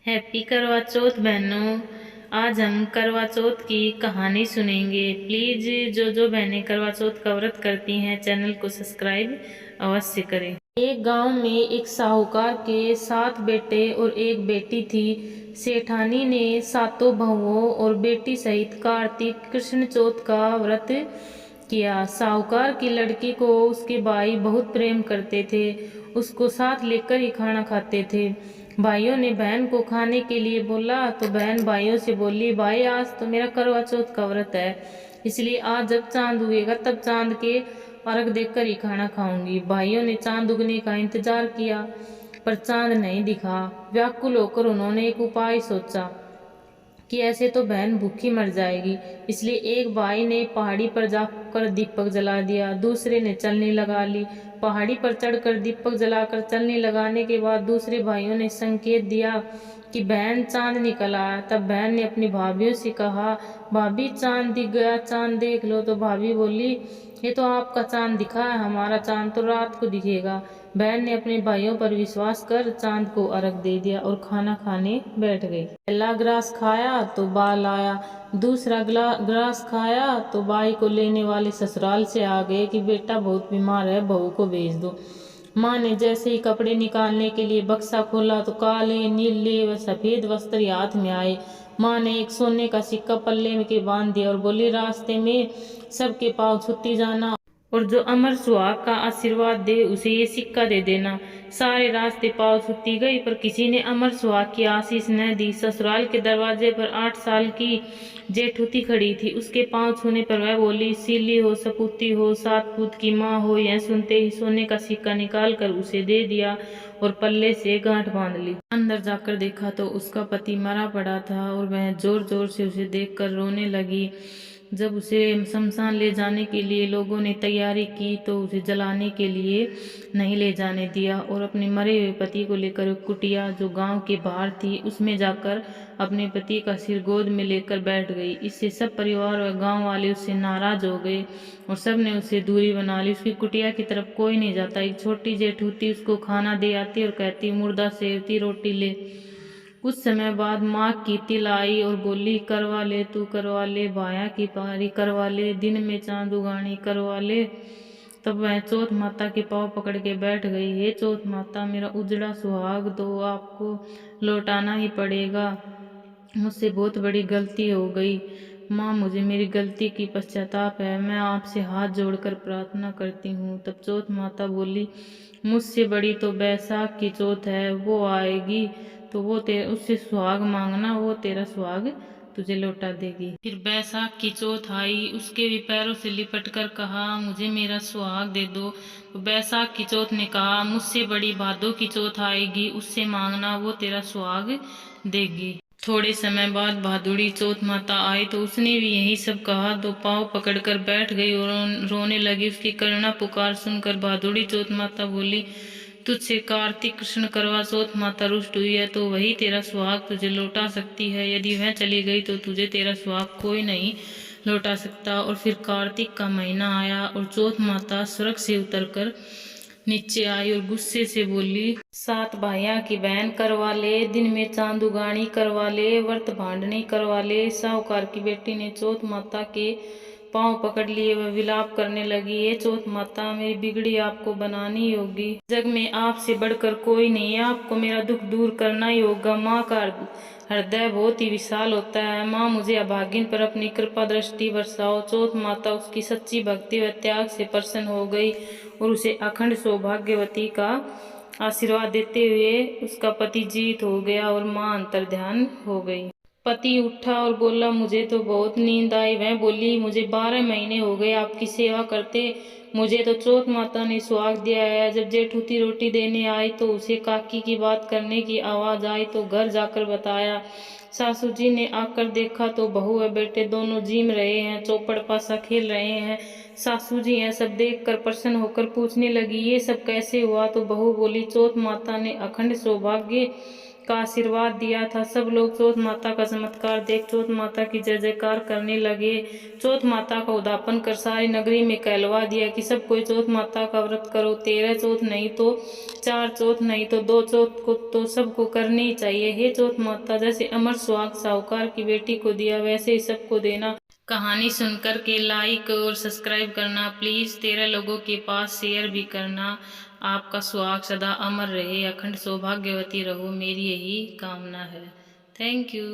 Happy करवा चौथ बहनों। आज हम करवा चौथ की कहानी सुनेंगे। प्लीज़ जो बहनें करवा चौथ का व्रत करती हैं चैनल को सब्सक्राइब अवश्य करें। एक गांव में एक साहूकार के 7 बेटे और एक बेटी थी। सेठानी ने सातों बहुओं और बेटी सहित कार्तिक कृष्ण चौथ का व्रत किया। साहूकार की लड़की को उसके भाई बहुत प्रेम करते थे, उसको साथ लेकर ही खाना खाते थे। भाइयों ने बहन को खाने के लिए बोला तो बहन भाइयों से बोली, भाई आज तो मेरा करवा चौथ का व्रत है, इसलिए आज जब चांद उगेगा तब चांद के अर्घ देकर ही खाना खाऊंगी। भाइयों ने चांद उगने का इंतजार किया पर चांद नहीं दिखा। व्याकुल होकर उन्होंने एक उपाय सोचा कि ऐसे तो बहन भूखी मर जाएगी। इसलिए एक भाई ने पहाड़ी पर जाकर दीपक जला दिया, दूसरे ने चलनी लगा ली। पहाड़ी पर चढ़कर दीपक जलाकर चलनी लगाने के बाद दूसरे भाइयों ने संकेत दिया कि बहन चांद निकल आया। तब बहन ने अपनी भाभीियों से कहा, भाभी चांद दिख गया, चांद देख लो। तो भाभी बोली, ये तो आपका चांद दिखा है, हमारा चांद तो रात को दिखेगा। बहन ने अपने भाइयों पर विश्वास कर चांद को अर्घ दे दिया और खाना खाने बैठ गई। पहला ग्रास खाया तो बाल आया, दूसरा ग्रास खाया तो बाई को लेने वाले ससुराल से आ गए कि बेटा बहुत बीमार है, बहू को भेज दो। माँ ने जैसे ही कपड़े निकालने के लिए बक्सा खोला तो काले नीले व सफेद वस्त्र हाथ में आए। माँ ने एक सोने का सिक्का पल्ले में के बांध दिया और बोली, रास्ते में सबके पाँव छुट्टी जाना और जो अमर सुहाग का आशीर्वाद दे उसे ये सिक्का दे देना। सारे रास्ते पाँव छुट्टी गई पर किसी ने अमर सुहाग की आशीष न दी। ससुराल के दरवाजे पर 8 साल की जेठूती खड़ी थी। उसके पाँव छूने पर वह बोली, सीली हो, सपूती हो, 7 पूत की माँ हो। यह सुनते ही सोने का सिक्का निकाल कर उसे दे दिया और पल्ले से गांठ बांध ली। अंदर जाकर देखा तो उसका पति मरा पड़ा था और वह जोर जोर से उसे देखकर रोने लगी। जब उसे शमशान ले जाने के लिए लोगों ने तैयारी की तो उसे जलाने के लिए नहीं ले जाने दिया और अपने मरे हुए पति को लेकर कुटिया जो गांव के बाहर थी उसमें जाकर अपने पति का सिर गोद में लेकर बैठ गई। इससे सब परिवार व गांव वाले उससे नाराज हो गए और सब ने उससे दूरी बना ली। उसकी कुटिया की तरफ कोई नहीं जाता। एक छोटी जेठूती उसको खाना दे आती और कहती, मुर्दा सेवती रोटी ले। कुछ समय बाद माँ की तिल आई और बोली, करवा ले तू करवा ले, भाया की पारी करवा ले, दिन में चांद उगानी करवा ले। तब वह चौथ माता के पाँव पकड़ के बैठ गई। हे चौथ माता, मेरा उजड़ा सुहाग तो आपको लौटाना ही पड़ेगा, मुझसे बहुत बड़ी गलती हो गई। माँ, मुझे मेरी गलती की पश्चाताप है, मैं आपसे हाथ जोड़कर प्रार्थना करती हूँ। तब चौथ माता बोली, मुझसे बड़ी तो बैसाख की चौथ है, वो आएगी तो वो उससे सुहाग मांगना, वो तेरा सुहाग तुझे लौटा देगी। फिर बैसाख की चौथ आई, उसके भी पैरों से लिपट कर कहा, मुझे मेरा सुहाग दे दो। तो बैसाख की चौथ ने कहा, मुझसे बड़ी भादों की चौथ आएगी, उससे मांगना, वो तेरा सुहाग देगी। थोड़े समय बाद भादुड़ी चौथ माता आई तो उसने भी यही सब कहा तो पाँव पकड़कर बैठ गई और रोने लगी। उसकी करुणा पुकार सुनकर भादुड़ी चौथ माता बोली, तुझसे कार्तिक कृष्ण करवा चौथ माता रुष्ट हुई है तो वही तेरा सुहाग तुझे लौटा सकती है। यदि वह चली गई तो तुझे तेरा सुहाग कोई नहीं लौटा सकता। और फिर कार्तिक का महीना आया और चौथ माता स्वर्ग से उतरकर नीचे आई और गुस्से से बोली, 7 भाइयां की बहन करवा ले, दिन में चांद उगानी करवा ले, व्रत भांडनी करवा ले। साहूकार की बेटी ने चौथ माता के पांव पकड़ लिए, वह विलाप करने लगी, ये चौथ माता, मेरी बिगड़ी आपको बनानी होगी, जग में आपसे बढ़कर कोई नहीं है, आपको मेरा दुख दूर करना ही होगा। माँ का हृदय बहुत ही विशाल होता है। माँ, मुझे अभागिन पर अपनी कृपा दृष्टि बरसाओ। चौथ माता उसकी सच्ची भक्ति व त्याग से प्रसन्न हो गई और उसे अखंड सौभाग्यवती का आशीर्वाद देते हुए उसका पति जीवित हो गया और माँ अंतर्ध्यान हो गई। पति उठा और बोला, मुझे तो बहुत नींद आई। वह बोली, मुझे 12 महीने हो गए आपकी सेवा करते, मुझे तो चौथ माता ने सुहाग दिया है। जब जेठूती रोटी देने आई तो उसे काकी की बात करने की आवाज आई तो घर जाकर बताया। सासू जी ने आकर देखा तो बहू व बेटे दोनों जीम रहे हैं, चौपड़ पासा खेल रहे हैं। सासू जी यह सब देखकर प्रसन्न होकर पूछने लगी, ये सब कैसे हुआ? तो बहू बोली, चौथ माता ने अखंड सौभाग्य का आशीर्वाद दिया था। सब लोग चौथ माता का चमत्कार देख चौथ माता की जय जयकार करने लगे। चौथ माता का उद्यापन कर सारी नगरी में कहलवा दिया कि सब कोई चौथ माता का व्रत करो। 13 चौथ नहीं तो 4 चौथ नहीं तो 2 चौथ को तो सबको करनी ही चाहिए। हे चौथ माता, जैसे अमर सुहाग साहूकार की बेटी को दिया वैसे ही सबको देना। कहानी सुनकर के लाइक और सब्सक्राइब करना प्लीज़। 13 लोगों के पास शेयर भी करना। आपका सुहाग सदा अमर रहे, अखंड सौभाग्यवती रहो, मेरी यही कामना है। Thank you.